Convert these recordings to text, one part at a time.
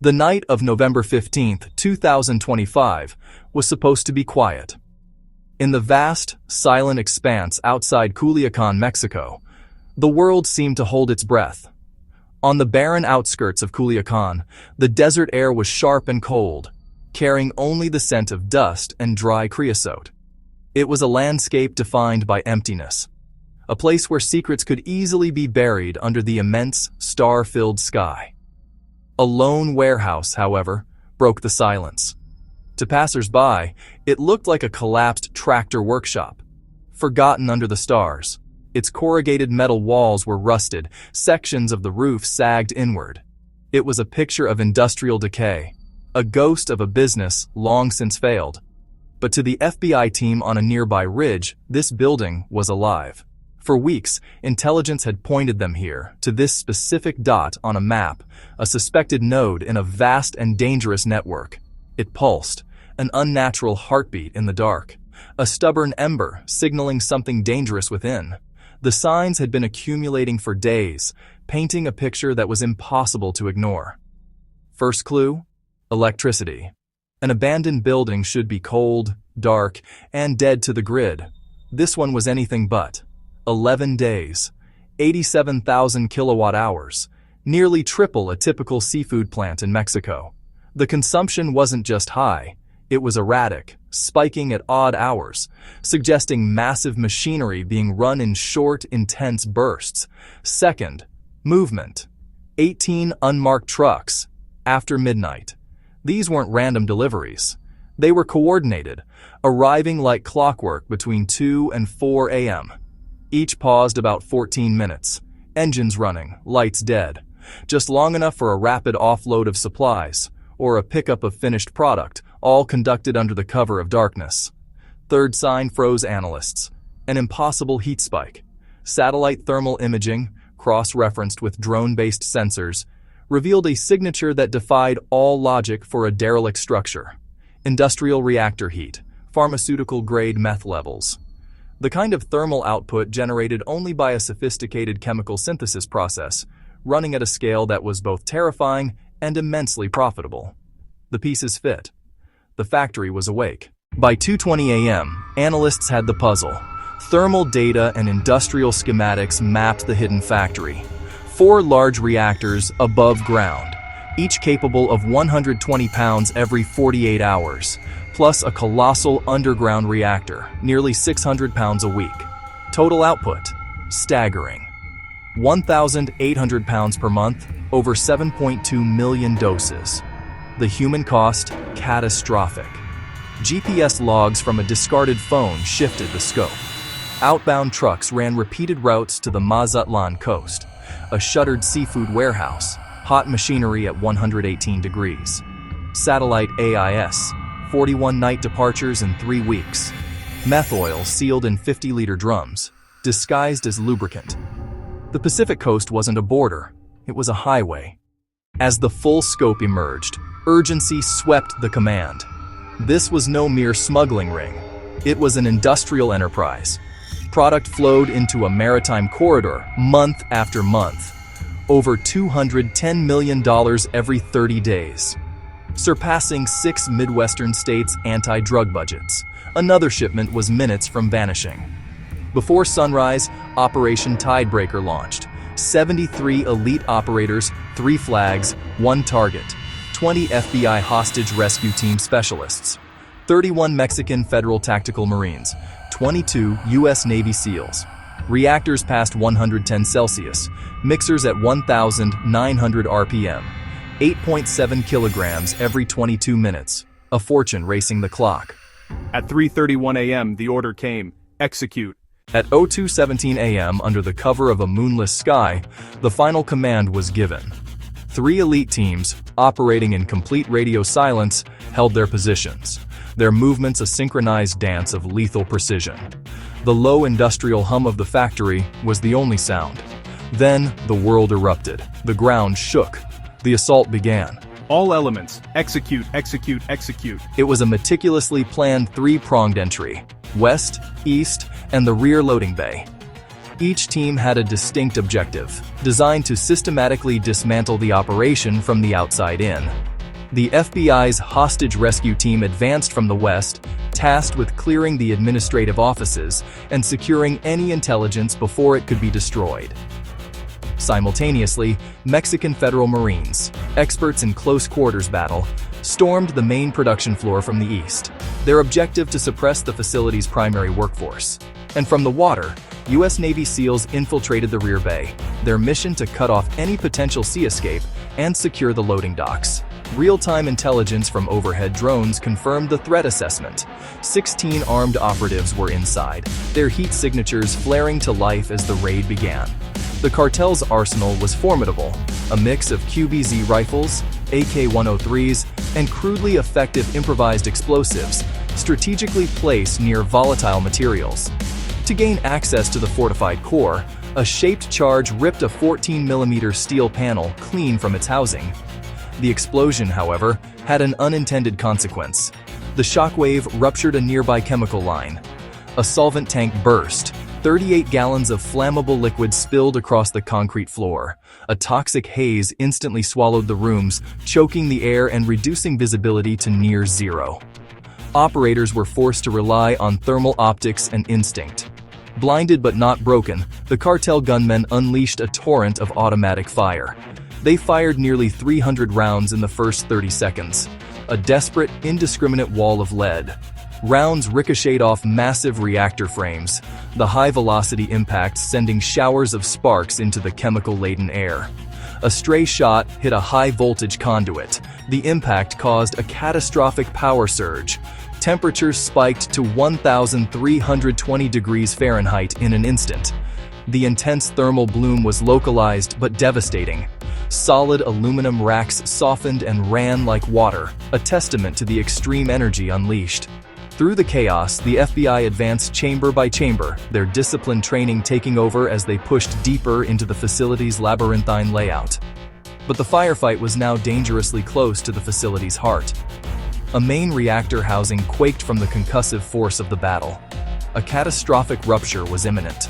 The night of November 15, 2025, was supposed to be quiet. In the vast, silent expanse outside Culiacan, Mexico, the world seemed to hold its breath. On the barren outskirts of Culiacan, the desert air was sharp and cold, carrying only the scent of dust and dry creosote. It was a landscape defined by emptiness, a place where secrets could easily be buried under the immense, star-filled sky. A lone warehouse, however, broke the silence. To passers-by, it looked like a collapsed tractor workshop, forgotten under the stars. Its corrugated metal walls were rusted, sections of the roof sagged inward. It was a picture of industrial decay, a ghost of a business long since failed. But to the FBI team on a nearby ridge, this building was alive. For weeks, intelligence had pointed them here, to this specific dot on a map, a suspected node in a vast and dangerous network. It pulsed, an unnatural heartbeat in the dark, a stubborn ember signaling something dangerous within. The signs had been accumulating for days, painting a picture that was impossible to ignore. First clue? Electricity. An abandoned building should be cold, dark, and dead to the grid. This one was anything but. 11 days, 87,000 kilowatt hours, nearly triple a typical seafood plant in Mexico. The consumption wasn't just high, it was erratic, spiking at odd hours, suggesting massive machinery being run in short, intense bursts. Second, movement. 18 unmarked trucks, after midnight. These weren't random deliveries. They were coordinated, arriving like clockwork between 2 and 4 a.m. Each paused about 14 minutes, engines running, lights dead, just long enough for a rapid offload of supplies, or a pickup of finished product, all conducted under the cover of darkness. Third sign froze analysts. An impossible heat spike. Satellite thermal imaging, cross-referenced with drone-based sensors, revealed a signature that defied all logic for a derelict structure. Industrial reactor heat, pharmaceutical-grade meth levels. The kind of thermal output generated only by a sophisticated chemical synthesis process, running at a scale that was both terrifying and immensely profitable. The pieces fit. The factory was awake. By 2:20 a.m., analysts had the puzzle. Thermal data and industrial schematics mapped the hidden factory. 4 large reactors above ground, each capable of 120 pounds every 48 hours, plus a colossal underground reactor, nearly 600 pounds a week. Total output, staggering. 1,800 pounds per month, over 7.2 million doses. The human cost, catastrophic. GPS logs from a discarded phone shifted the scope. Outbound trucks ran repeated routes to the Mazatlan coast, a shuttered seafood warehouse, hot machinery at 118 degrees. Satellite AIS, 41 night departures in 3 weeks. Meth oil sealed in 50-liter drums, disguised as lubricant. The Pacific coast wasn't a border, it was a highway. As the full scope emerged, urgency swept the command. This was no mere smuggling ring. It was an industrial enterprise. Product flowed into a maritime corridor month after month. Over $210 million every 30 days. Surpassing 6 Midwestern states' anti-drug budgets. Another shipment was minutes from vanishing. Before sunrise, Operation Tidebreaker launched. 73 elite operators, 3 flags, 1 target. 20 FBI hostage rescue team specialists. 31 Mexican Federal Tactical Marines. 22 U.S. Navy SEALs. Reactors past 110 Celsius. Mixers at 1,900 RPM. 8.7 kilograms every 22 minutes. A fortune racing the clock. At 3:31 a.m., the order came, execute. At 02:17 a.m., under the cover of a moonless sky, the final command was given. 3 elite teams, operating in complete radio silence, held their positions, their movements a synchronized dance of lethal precision. The low industrial hum of the factory was the only sound. Then, the world erupted. The ground shook. The assault began. All elements, execute, execute, execute. It was a meticulously planned 3-pronged entry: west, east, and the rear loading bay. Each team had a distinct objective, designed to systematically dismantle the operation from the outside in. The FBI's hostage rescue team advanced from the west, tasked with clearing the administrative offices and securing any intelligence before it could be destroyed. Simultaneously, Mexican Federal Marines, experts in close quarters battle, stormed the main production floor from the east, their objective to suppress the facility's primary workforce. And from the water, U.S. Navy SEALs infiltrated the rear bay, their mission to cut off any potential sea escape and secure the loading docks. Real-time intelligence from overhead drones confirmed the threat assessment. 16 armed operatives were inside, their heat signatures flaring to life as the raid began. The cartel's arsenal was formidable, a mix of QBZ rifles, AK-103s, and crudely effective improvised explosives, strategically placed near volatile materials. To gain access to the fortified core, a shaped charge ripped a 14mm steel panel clean from its housing. The explosion, however, had an unintended consequence. The shockwave ruptured a nearby chemical line. A solvent tank burst. 38 gallons of flammable liquid spilled across the concrete floor. A toxic haze instantly swallowed the rooms, choking the air and reducing visibility to near zero. Operators were forced to rely on thermal optics and instinct. Blinded but not broken, the cartel gunmen unleashed a torrent of automatic fire. They fired nearly 300 rounds in the first 30 seconds. A desperate, indiscriminate wall of lead. Rounds ricocheted off massive reactor frames, the high-velocity impacts sending showers of sparks into the chemical-laden air. A stray shot hit a high-voltage conduit. The impact caused a catastrophic power surge. Temperatures spiked to 1,320 degrees Fahrenheit in an instant. The intense thermal bloom was localized but devastating. Solid aluminum racks softened and ran like water, a testament to the extreme energy unleashed. Through the chaos, the FBI advanced chamber by chamber, their disciplined training taking over as they pushed deeper into the facility's labyrinthine layout. But the firefight was now dangerously close to the facility's heart. A main reactor housing quaked from the concussive force of the battle. A catastrophic rupture was imminent.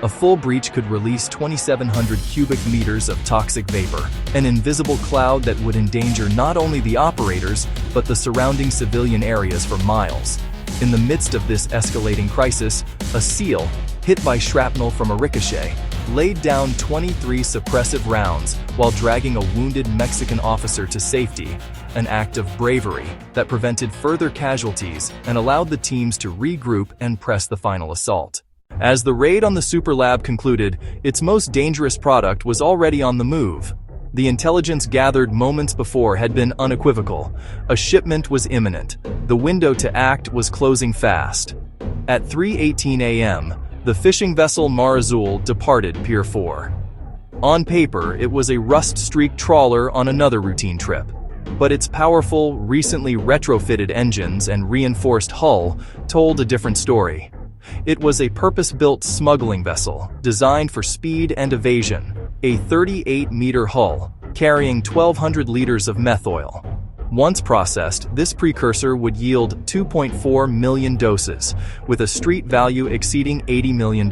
A full breach could release 2,700 cubic meters of toxic vapor, an invisible cloud that would endanger not only the operators, but the surrounding civilian areas for miles. In the midst of this escalating crisis, a SEAL, hit by shrapnel from a ricochet, laid down 23 suppressive rounds while dragging a wounded Mexican officer to safety, an act of bravery that prevented further casualties and allowed the teams to regroup and press the final assault. As the raid on the Super Lab concluded, its most dangerous product was already on the move. The intelligence gathered moments before had been unequivocal. A shipment was imminent. The window to act was closing fast. At 3:18 a.m., the fishing vessel Mar Azul departed Pier 4. On paper, it was a rust-streaked trawler on another routine trip. But its powerful, recently retrofitted engines and reinforced hull told a different story. It was a purpose-built smuggling vessel, designed for speed and evasion, a 38-meter hull, carrying 1,200 liters of meth oil. Once processed, this precursor would yield 2.4 million doses, with a street value exceeding $80 million.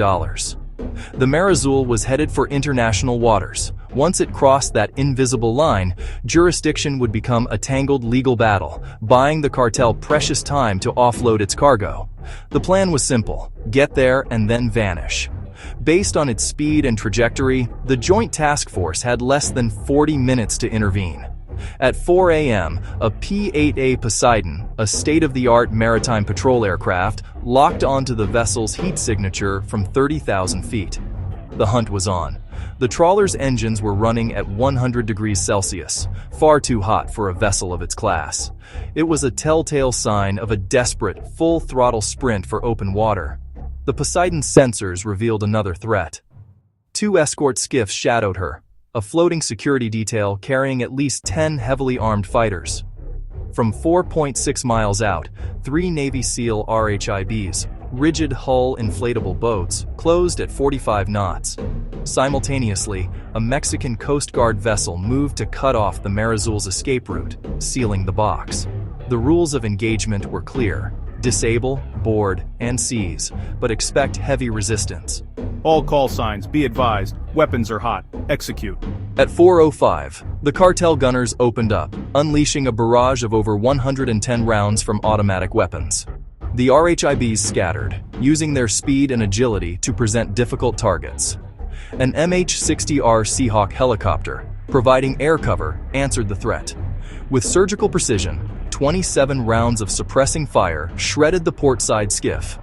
The Mar Azul was headed for international waters. Once it crossed that invisible line, jurisdiction would become a tangled legal battle, buying the cartel precious time to offload its cargo. The plan was simple: get there and then vanish. Based on its speed and trajectory, the Joint Task Force had less than 40 minutes to intervene. At 4 a.m., a P-8A Poseidon, a state-of-the-art maritime patrol aircraft, locked onto the vessel's heat signature from 30,000 feet. The hunt was on. The trawler's engines were running at 100 degrees Celsius, far too hot for a vessel of its class. It was a telltale sign of a desperate, full-throttle sprint for open water. The Poseidon's sensors revealed another threat. 2 escort skiffs shadowed her, a floating security detail carrying at least 10 heavily armed fighters. From 4.6 miles out, 3 Navy SEAL RHIBs, rigid hull inflatable boats, closed at 45 knots. Simultaneously, a Mexican Coast Guard vessel moved to cut off the Mar Azul's escape route, sealing the box. The rules of engagement were clear: disable, board, and seize, but expect heavy resistance. All call signs, be advised. Weapons are hot. Execute. At 4:05, The cartel gunners opened up, unleashing a barrage of over 110 rounds from automatic weapons. The RHIBs scattered, using their speed and agility to present difficult targets. An MH-60R Seahawk helicopter, providing air cover, answered the threat. With surgical precision, 27 rounds of suppressing fire shredded the portside skiff.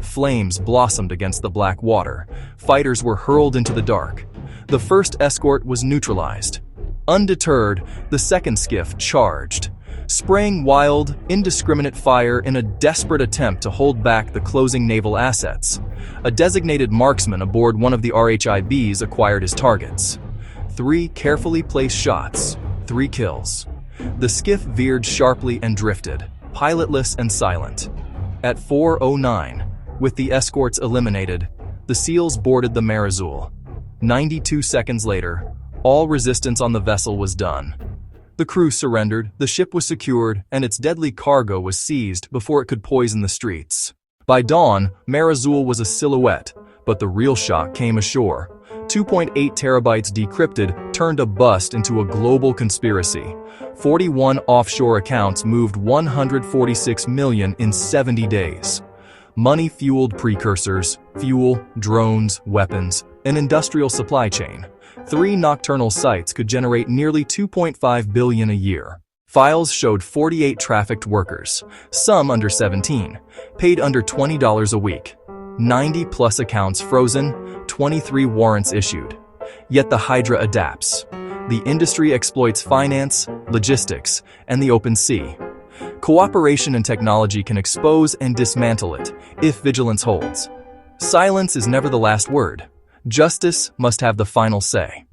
Flames blossomed against the black water. Fighters were hurled into the dark. The first escort was neutralized. Undeterred, the second skiff charged, spraying wild, indiscriminate fire in a desperate attempt to hold back the closing naval assets. A designated marksman aboard one of the RHIBs acquired his targets. 3 carefully placed shots, 3 kills. The skiff veered sharply and drifted, pilotless and silent. At 4:09, with the escorts eliminated, the SEALs boarded the Mer Azul. 92 seconds later, all resistance on the vessel was done. The crew surrendered, the ship was secured, and its deadly cargo was seized before it could poison the streets. By dawn, Mer Azul was a silhouette, but the real shock came ashore. 2.8 terabytes decrypted turned a bust into a global conspiracy. 41 offshore accounts moved 146 million in 70 days. Money fueled precursors, fuel, drones, weapons, an industrial supply chain. 3 nocturnal sites could generate nearly 2.5 billion a year. Files showed 48 trafficked workers, some under 17, paid under $20 a week. 90-plus accounts frozen, 23 warrants issued. Yet the Hydra adapts. The industry exploits finance, logistics, and the open sea. Cooperation and technology can expose and dismantle it, if vigilance holds. Silence is never the last word. Justice must have the final say.